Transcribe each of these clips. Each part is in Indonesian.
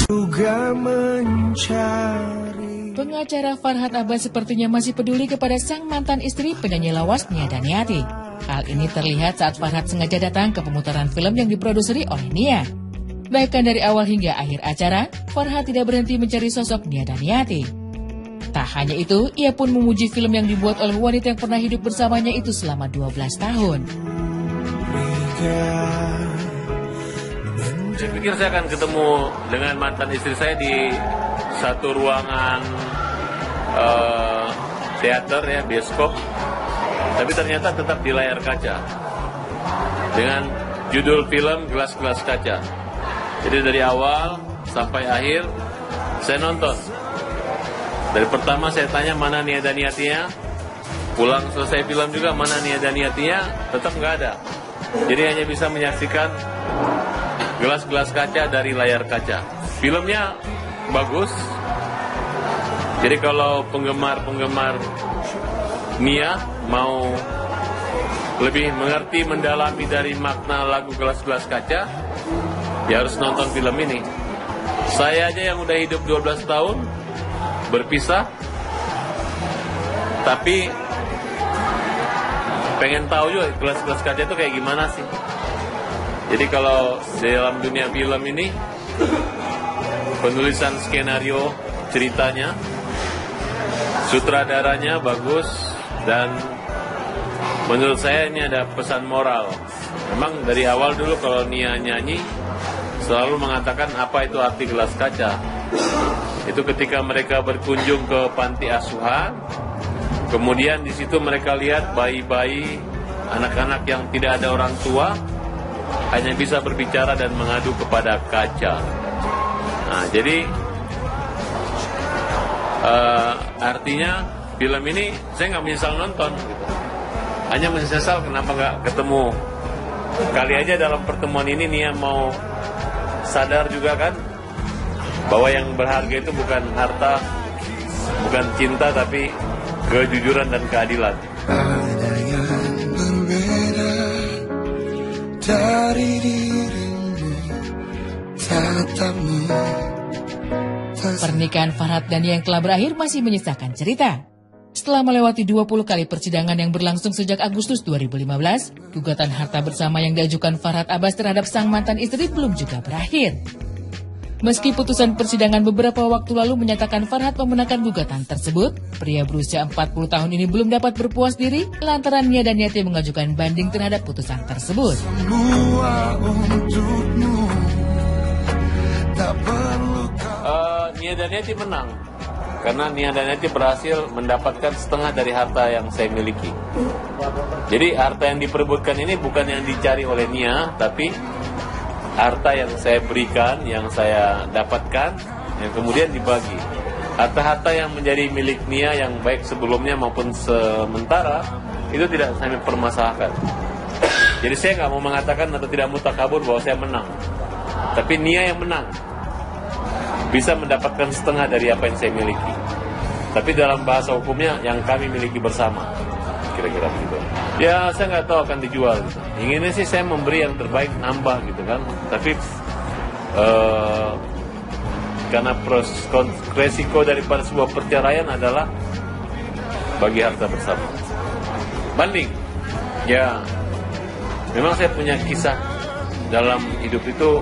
juga mencari. Pengacara Farhad Abbas sepertinya masih peduli kepada sang mantan istri penyanyi lawas Nia Daniati. Hal ini terlihat saat Farhad sengaja datang ke pemutaran film yang diproduseri oleh Nia. Bahkan dari awal hingga akhir acara, Farhad tidak berhenti mencari sosok Nia Daniati. Tak hanya itu, ia pun memuji film yang dibuat oleh wanita yang pernah hidup bersamanya itu selama 12 tahun. Saya pikir saya akan ketemu dengan mantan istri saya di satu ruangan teater ya, bioskop. Tapi ternyata tetap di layar kaca dengan judul film Gelas-Gelas Kaca. Jadi dari awal sampai akhir saya nonton. Dari pertama saya tanya mana Nia Daniatinya, pulang selesai film juga mana Nia Daniatinya, tetap nggak ada. Jadi hanya bisa menyaksikan Gelas-Gelas Kaca dari layar kaca. Filmnya bagus. Jadi kalau penggemar-penggemar Nia mau lebih mengerti, mendalami dari makna lagu Gelas-Gelas Kaca, ya harus nonton film ini. Saya aja yang udah hidup 12 tahun, berpisah, tapi pengen tahu juga Gelas-Gelas Kaca itu kayak gimana sih. Jadi kalau dalam dunia film ini, penulisan skenario ceritanya, sutradaranya bagus, dan menurut saya ini ada pesan moral. Memang dari awal dulu kalau Nia nyanyi selalu mengatakan apa itu arti gelas kaca. Itu ketika mereka berkunjung ke panti asuhan, kemudian di situ mereka lihat bayi-bayi, anak-anak yang tidak ada orang tua, hanya bisa berbicara dan mengadu kepada kaca. Nah, jadi artinya film ini saya nggak menyesal nonton, gitu. Hanya menyesal kenapa nggak ketemu. Kali aja dalam pertemuan ini Nia mau sadar juga kan bahwa yang berharga itu bukan harta, bukan cinta, tapi kejujuran dan keadilan. Ada yang berbeda dari dirimu, tatamu. Pernikahan Farhad dan Nia yang telah berakhir masih menyisakan cerita. Setelah melewati 20 kali persidangan yang berlangsung sejak Agustus 2015, gugatan harta bersama yang diajukan Farhad Abbas terhadap sang mantan istri belum juga berakhir. Meski putusan persidangan beberapa waktu lalu menyatakan Farhad memenangkan gugatan tersebut, pria berusia 40 tahun ini belum dapat berpuas diri lantaran Nia Daniati mengajukan banding terhadap putusan tersebut. Nia Daniati menang karena Nia Daniati berhasil mendapatkan setengah dari harta yang saya miliki. Jadi harta yang diperebutkan ini bukan yang dicari oleh Nia, tapi harta yang saya berikan, yang saya dapatkan, yang kemudian dibagi. Harta-harta yang menjadi milik Nia yang baik sebelumnya maupun sementara, itu tidak saya permasalahkan. Jadi saya nggak mau mengatakan atau tidak mutakabur bahwa saya menang. Tapi Nia yang menang. Bisa mendapatkan setengah dari apa yang saya miliki. Tapi dalam bahasa hukumnya yang kami miliki bersama. Kira-kira begitu. Ya saya nggak tahu akan dijual gitu. Inginnya sih saya memberi yang terbaik, nambah gitu kan. Tapi karena resiko daripada sebuah perceraian adalah bagi harta bersama. Banding. Ya memang saya punya kisah dalam hidup itu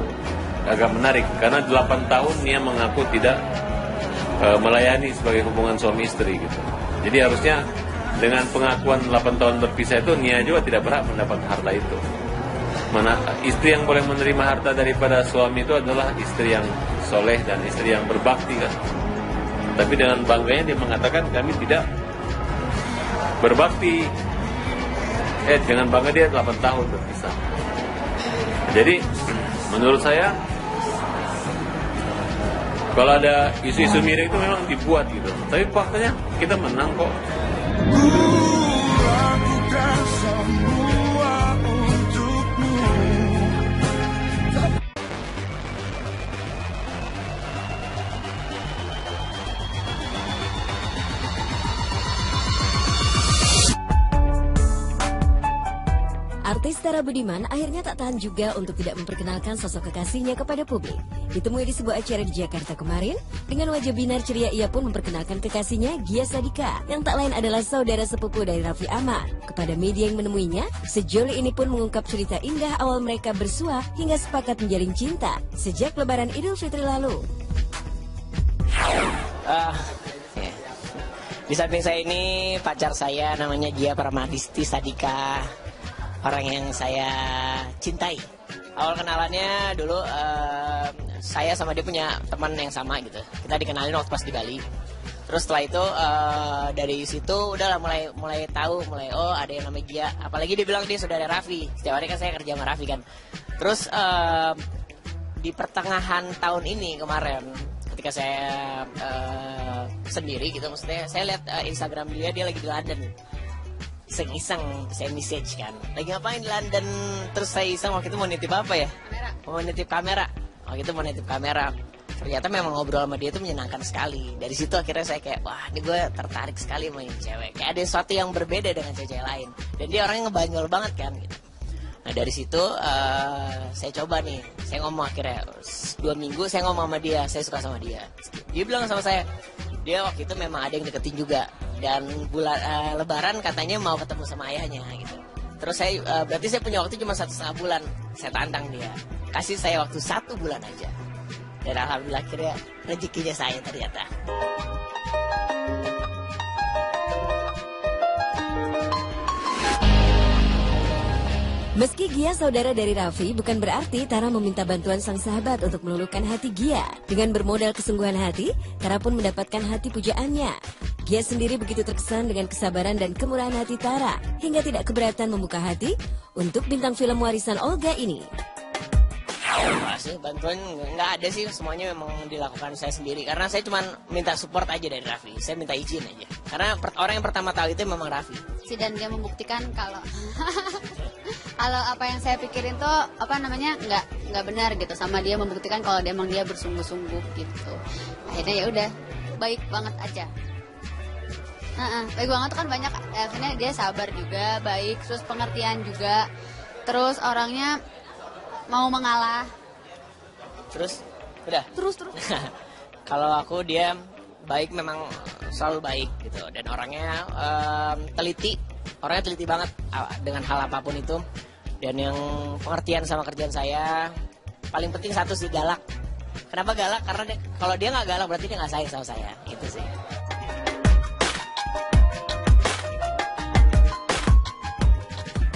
agak menarik. Karena 8 tahun Nia mengaku tidak melayani sebagai hubungan suami istri gitu. Jadi harusnya dengan pengakuan 8 tahun berpisah itu Nia juga tidak berhak mendapat harta itu. Mana istri yang boleh menerima harta daripada suami itu adalah istri yang soleh dan istri yang berbakti kan. Tapi dengan bangganya dia mengatakan kami tidak berbakti. Dengan bangga dia 8 tahun berpisah. Jadi menurut saya kalau ada isu-isu miring itu memang dibuat gitu. Tapi faktanya kita menang kok. Artis Tara Budiman akhirnya tak tahan juga untuk tidak memperkenalkan sosok kekasihnya kepada publik. Ditemui di sebuah acara di Jakarta kemarin, dengan wajah binar ceria ia pun memperkenalkan kekasihnya Gia Sadika, yang tak lain adalah saudara sepupu dari Raffi Ahmad. Kepada media yang menemuinya, sejoli ini pun mengungkap cerita indah awal mereka bersua hingga sepakat menjalin cinta sejak Lebaran Idul Fitri lalu. Di samping saya ini pacar saya namanya Gia Pramadisti Sadika, orang yang saya cintai. Awal kenalannya dulu saya sama dia punya teman yang sama gitu. Kita dikenalin waktu pas di Bali. Terus setelah itu dari situ udahlah mulai tahu oh ada yang namanya Gia. Apalagi dia bilang dia saudara Raffi. Setiap hari kan saya kerja sama Raffi kan. Terus di pertengahan tahun ini kemarin, ketika saya sendiri gitu, maksudnya saya lihat Instagram dia lagi di London. Iseng-iseng saya message kan, lagi ngapain di London? Terus saya iseng waktu itu mau nitip apa ya? Mau nitip kamera. Waktu itu mau nitip kamera. Ternyata memang ngobrol sama dia itu menyenangkan sekali. Dari situ akhirnya saya kayak, wah ini gue tertarik sekali main cewek. Kayak ada sesuatu yang berbeda dengan cewek lain. Dan dia orangnya ngebanyol banget kan gitu. Nah dari situ saya coba nih, saya ngomong akhirnya 2 minggu saya ngomong sama dia, saya suka sama dia. Dia bilang sama saya, dia waktu itu memang ada yang deketin juga. Dan bulan Lebaran katanya mau ketemu sama ayahnya gitu. Terus saya berarti saya punya waktu cuma 1,5 bulan. Saya tantang dia, kasih saya waktu 1 bulan aja. Dan alhamdulillah akhirnya rezekinya saya ternyata. Meski Gia saudara dari Raffi, bukan berarti Tara meminta bantuan sang sahabat untuk meluluhkan hati Gia. Dengan bermodal kesungguhan hati, Tara pun mendapatkan hati pujaannya. Gia sendiri begitu terkesan dengan kesabaran dan kemurahan hati Tara, hingga tidak keberatan membuka hati untuk bintang film warisan Olga ini. Sih bantuan nggak ada sih, semuanya memang dilakukan saya sendiri. Karena saya cuma minta support aja dari Raffi, saya minta izin aja. Karena orang yang pertama tahu itu memang Raffi. Dan dia membuktikan kalau kalau apa yang saya pikirin tuh nggak benar gitu, sama dia membuktikan kalau emang dia bersungguh-sungguh gitu. Akhirnya ya udah baik banget aja. Baik banget kan, banyak akhirnya dia sabar juga, baik, terus pengertian juga, terus orangnya mau mengalah. Terus udah. Terus. Kalau aku dia baik, memang selalu baik gitu, dan orangnya teliti banget dengan hal apapun itu. Dan yang pengertian sama kerjaan saya, paling penting satu sih, galak. Kenapa galak? Karena kalau dia nggak galak berarti dia nggak sayang sama saya, itu sih.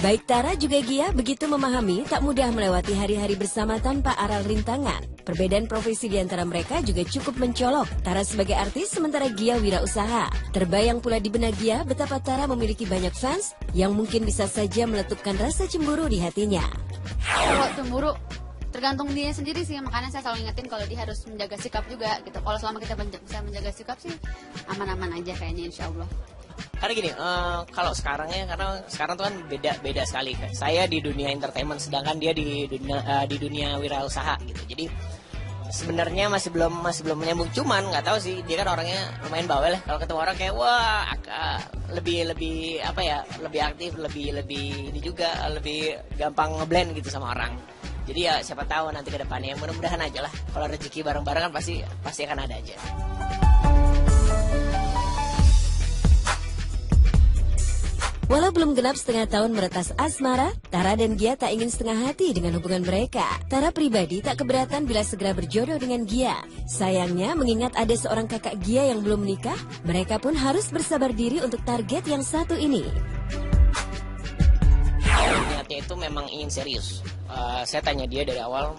Baik Tara juga Gia begitu memahami tak mudah melewati hari-hari bersama tanpa aral rintangan. Perbedaan profesi di antara mereka juga cukup mencolok. Tara sebagai artis, sementara Gia wirausaha. Terbayang pula di benak Gia betapa Tara memiliki banyak fans yang mungkin bisa saja meletupkan rasa cemburu di hatinya. Kalau cemburu tergantung dia sendiri sih, makanya saya selalu ingetin kalau dia harus menjaga sikap juga gitu. Kalau selama kita bisa menjaga sikap sih aman-aman aja kayaknya, insya Allah. Karena gini, kalau sekarang ya, karena sekarang tuh kan beda sekali. Saya di dunia entertainment, sedangkan dia di dunia wirausaha gitu. Jadi sebenarnya masih belum menyambung. Cuman nggak tahu sih, dia kan orangnya lumayan bawel. Kalau ketemu orang kayak wah lebih apa ya, lebih aktif, lebih ini juga lebih gampang ngeblend gitu sama orang. Jadi ya siapa tahu nanti ke depannya, mudah-mudahan aja lah. Kalau rezeki bareng-bareng kan pasti akan ada aja. Walau belum genap setengah tahun meretas asmara, Tara dan Gia tak ingin setengah hati dengan hubungan mereka. Tara pribadi tak keberatan bila segera berjodoh dengan Gia. Sayangnya, mengingat ada seorang kakak Gia yang belum menikah, mereka pun harus bersabar diri untuk target yang satu ini. Niatnya itu memang ingin serius. Saya tanya dia dari awal,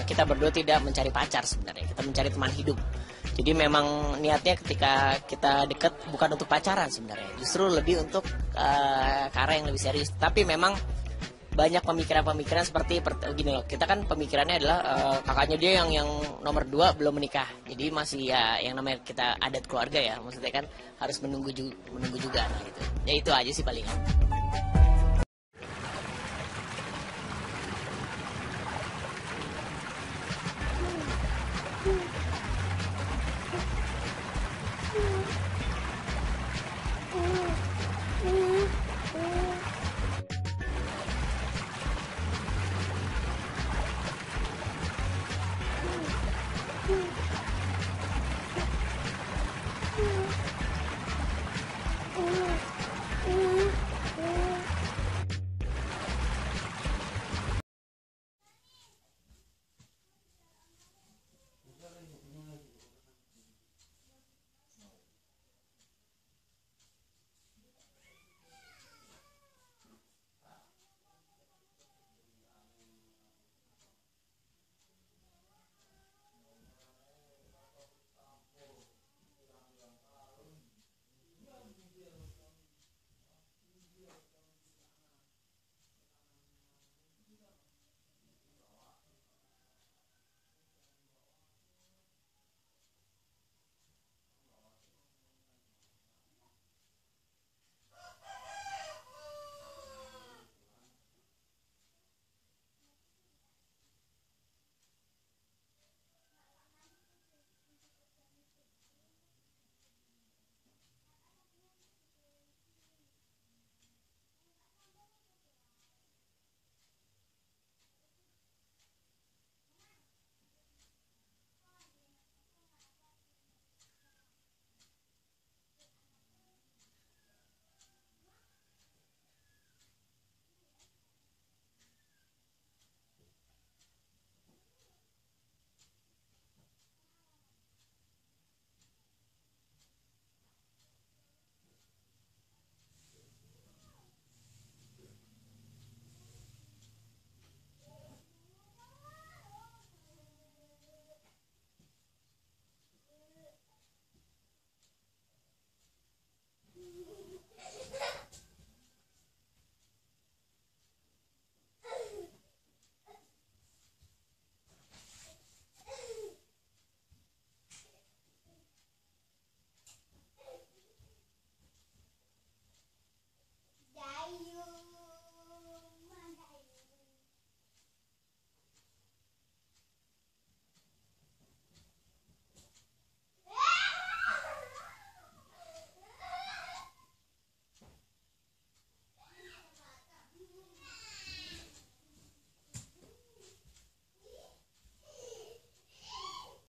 kita berdua tidak mencari pacar sebenarnya, kita mencari teman hidup. Jadi memang niatnya ketika kita dekat bukan untuk pacaran sebenarnya, justru lebih untuk ke arah yang lebih serius. Tapi memang banyak pemikiran-pemikiran seperti gini loh, kita kan pemikirannya adalah kakaknya dia yang nomor 2 belum menikah, jadi masih ya yang namanya kita adat keluarga ya, maksudnya kan harus menunggu juga gitu. Ya itu aja sih palingan.